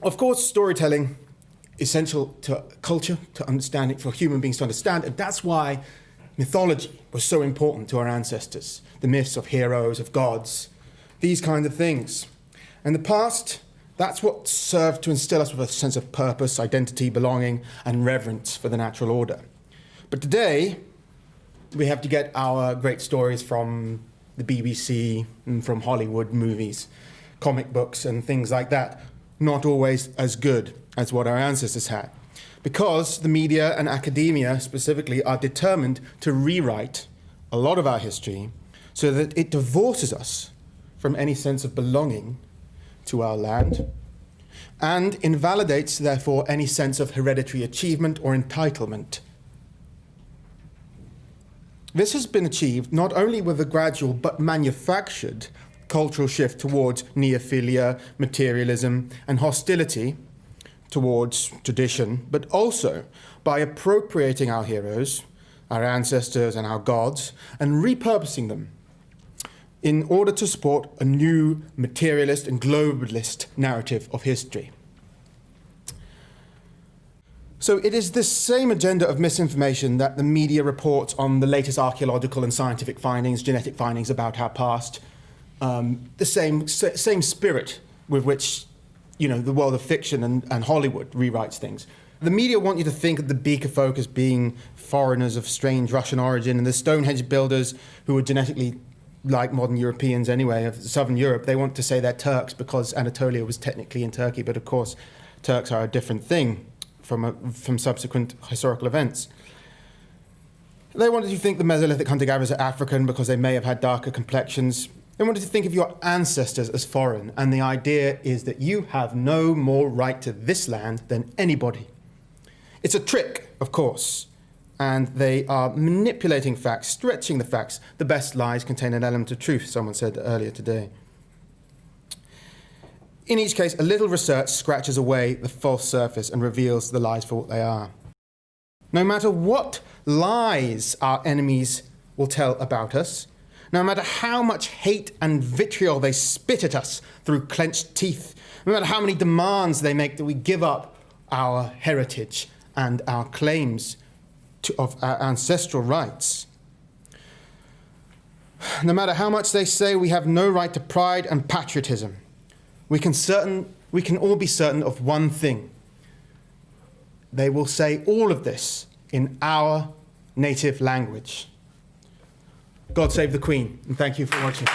Of course, storytelling is essential to culture, to understanding, for human beings to understand, and that's why mythology was so important to our ancestors. The myths of heroes, of gods, these kinds of things. In the past, that's what served to instill us with a sense of purpose, identity, belonging, and reverence for the natural order. But today, we have to get our great stories from the BBC and from Hollywood movies, comic books and things like that, not always as good as what our ancestors had. Because the media and academia specifically are determined to rewrite a lot of our history so that it divorces us from any sense of belonging to our land and invalidates, therefore, any sense of hereditary achievement or entitlement. This has been achieved not only with a gradual but manufactured cultural shift towards neophilia, materialism, and hostility towards tradition, but also by appropriating our heroes, our ancestors, and our gods, and repurposing them in order to support a new materialist and globalist narrative of history. So it is this same agenda of misinformation that the media reports on the latest archaeological and scientific findings, genetic findings about our past, the same spirit with which the world of fiction and Hollywood rewrites things. The media want you to think of the Beaker folk as being foreigners of strange Russian origin, and the Stonehenge builders, who were genetically like modern Europeans anyway, of southern Europe, they want to say they're Turks because Anatolia was technically in Turkey, but of course Turks are a different thing from subsequent historical events. They wanted you to think the Mesolithic hunter-gatherers are African because they may have had darker complexions. They wanted to think of your ancestors as foreign, and the idea is that you have no more right to this land than anybody. It's a trick, of course, and they are manipulating facts, stretching the facts. The best lies contain an element of truth, someone said earlier today. In each case, a little research scratches away the false surface and reveals the lies for what they are. No matter what lies our enemies will tell about us, no matter how much hate and vitriol they spit at us through clenched teeth, no matter how many demands they make that we give up our heritage and our claims of our ancestral rights, no matter how much they say we have no right to pride and patriotism, we can all be certain of one thing. They will say all of this in our native language. God save the Queen, and thank you for watching.